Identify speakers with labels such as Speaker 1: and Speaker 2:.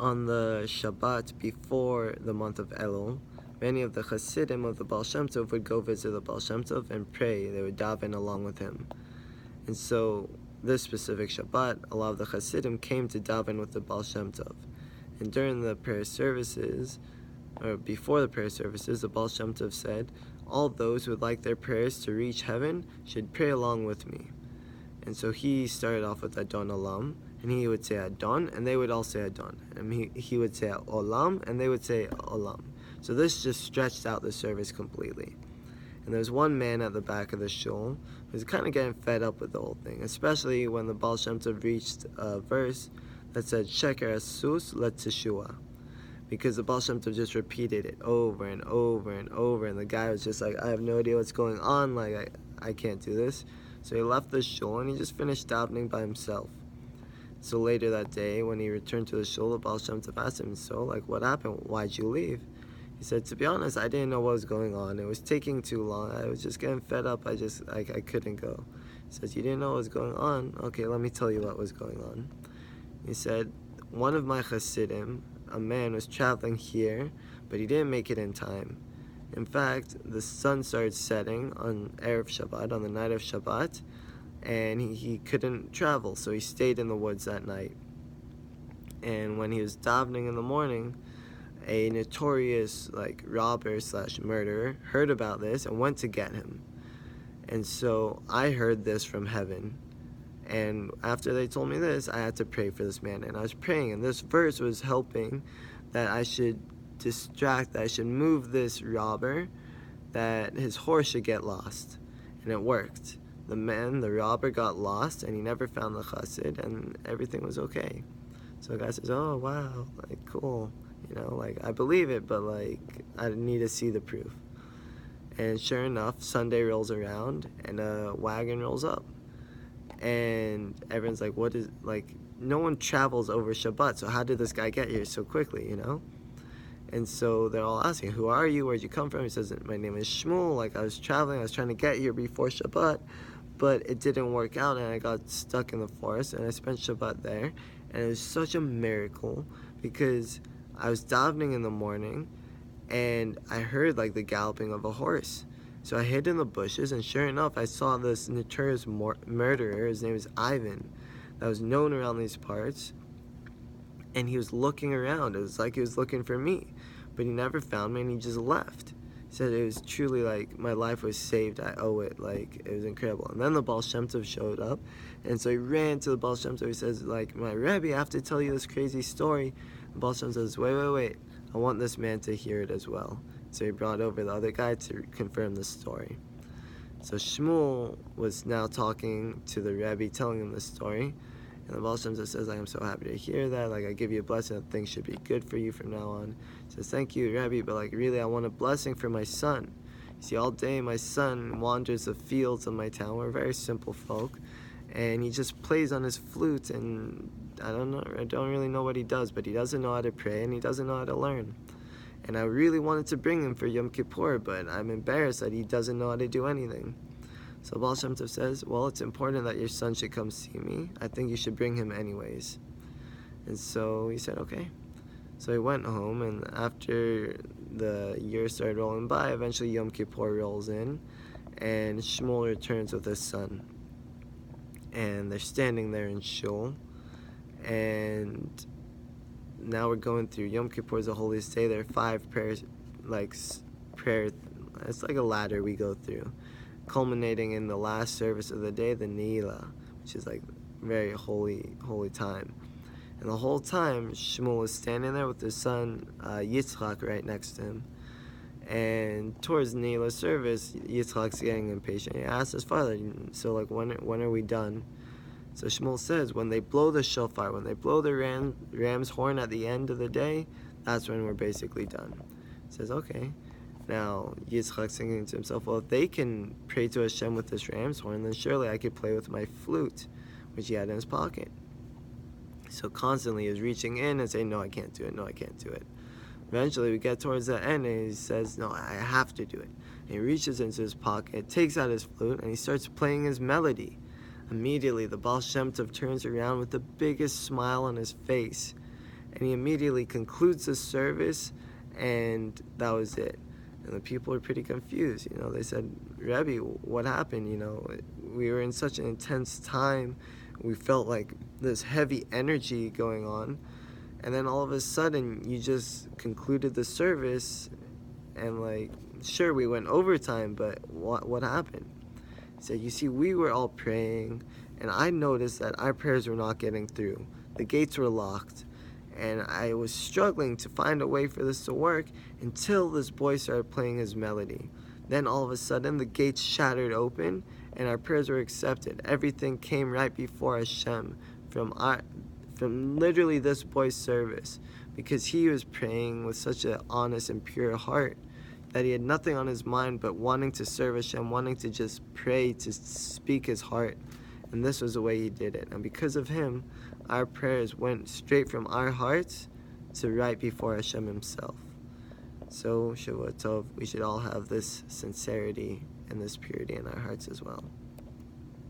Speaker 1: On the Shabbat before the month of Elul, many of the Hasidim of the Baal Shem Tov would go visit the Baal Shem Tov and pray. They would daven along with him. And so this specific Shabbat, a lot of the Hasidim came to daven with the Baal Shem Tov. And during the prayer services, or before the prayer services, the Baal Shem Tov said, all those who would like their prayers to reach heaven should pray along with me. And so he started off with Adon Olam, and he would say Adon, and they would all say Adon. And he would say Olam, and they would say Olam. So this just stretched out the service completely. And there was one man at the back of the shul who was kind of getting fed up with the whole thing, especially when the Baal Shem Tov reached a verse that said, Sheker asus le'teshua. Because the Baal Shem Tov just repeated it over and over and over, and the guy was just like, I have no idea what's going on, like, I can't do this. So he left the shul and he just finished davening by himself. So later that day, when he returned to the shul, the Baal Shem Tov asked him, so, like, what happened? Why'd you leave? He said, to be honest, I didn't know what was going on. It was taking too long. I was just getting fed up. I couldn't go. He says, you didn't know what was going on? Okay, let me tell you what was going on. He said, one of my Hasidim, a man, was traveling here, but he didn't make it in time. In fact, the sun started setting on Erev Shabbat, on the night of Shabbat, and he couldn't travel, so he stayed in the woods that night. And when he was davening in the morning, a notorious robber / murderer heard about this and went to get him. And so I heard this from heaven. And after they told me this, I had to pray for this man. And I was praying, and this verse was helping that I should that I should move this robber, that his horse should get lost. And it worked. The robber got lost, and he never found the chassid, and everything was okay. So the guy says, oh, wow, cool. I believe it, but, I need to see the proof. And sure enough, Sunday rolls around, and a wagon rolls up. And everyone's like, what is, no one travels over Shabbat, so how did this guy get here so quickly, And so they're all asking, who are you? Where'd you come from? He says, my name is Shmuel. I was traveling. I was trying to get here before Shabbat, but it didn't work out, and I got stuck in the forest, and I spent Shabbat there. And it was such a miracle because I was davening in the morning, and I heard, the galloping of a horse. So I hid in the bushes, and sure enough, I saw this notorious murderer. His name is Ivan, that was known around these parts. And he was looking around. It was like he was looking for me. But he never found me, and he just left. He said it was truly my life was saved. I owe it. It was incredible. And then the Baal Shem Tov showed up. And so he ran to the Baal Shem Tov. He says, my Rebbe, I have to tell you this crazy story. The Baal Shem Tov says, wait. I want this man to hear it as well. So he brought over the other guy to confirm the story. So Shmuel was now talking to the Rebbe, telling him the story. And the Baal Shem Tov says, I'm so happy to hear that. I give you a blessing that things should be good for you from now on. He says, thank you, Rebbe, but really I want a blessing for my son. You see, all day my son wanders the fields of my town. We're very simple folk. And he just plays on his flute, and I don't really know what he does, but he doesn't know how to pray, and he doesn't know how to learn. And I really wanted to bring him for Yom Kippur, but I'm embarrassed that he doesn't know how to do anything. So Baal Shem Tov says, well, it's important that your son should come see me. I think you should bring him anyways. And so he said, okay. So he went home, and after the year started rolling by, eventually Yom Kippur rolls in, and Shmuel returns with his son. And they're standing there in shul, and now we're going through Yom Kippur is the holiest day. There are 5 prayers, it's like a ladder we go through, culminating in the last service of the day, the Ne'ilah, which is very holy time. And the whole time, Shmuel is standing there with his son Yitzchak right next to him. And towards the Ne'ilah service, Yitzchak's getting impatient. He asks his father, so when are we done? So Shmuel says, when they blow the shofar, when they blow the ram's horn at the end of the day, that's when we're basically done. He says, okay. Now, Yitzchak's thinking to himself, well, if they can pray to Hashem with this ram's horn, then surely I could play with my flute, which he had in his pocket. So constantly he was reaching in and saying, no, I can't do it. Eventually we get towards the end, and he says, no, I have to do it. And he reaches into his pocket, takes out his flute, and he starts playing his melody. Immediately, the Baal Shem Tov turns around with the biggest smile on his face. And he immediately concludes the service, and that was it. And the people were pretty confused. They said, Rebbe, what happened? We were in such an intense time. We felt like this heavy energy going on. And then all of a sudden, you just concluded the service, and sure, we went overtime, but what happened? He said, you see, we were all praying, and I noticed that our prayers were not getting through. The gates were locked, and I was struggling to find a way for this to work until this boy started playing his melody. Then all of a sudden, the gates shattered open, and our prayers were accepted. Everything came right before Hashem from literally this boy's service, because he was praying with such an honest and pure heart that he had nothing on his mind but wanting to serve Hashem, wanting to just pray, to speak his heart. And this was the way he did it. And because of him, our prayers went straight from our hearts to right before Hashem himself. So, Shavua Tov, we should all have this sincerity and this purity in our hearts as well.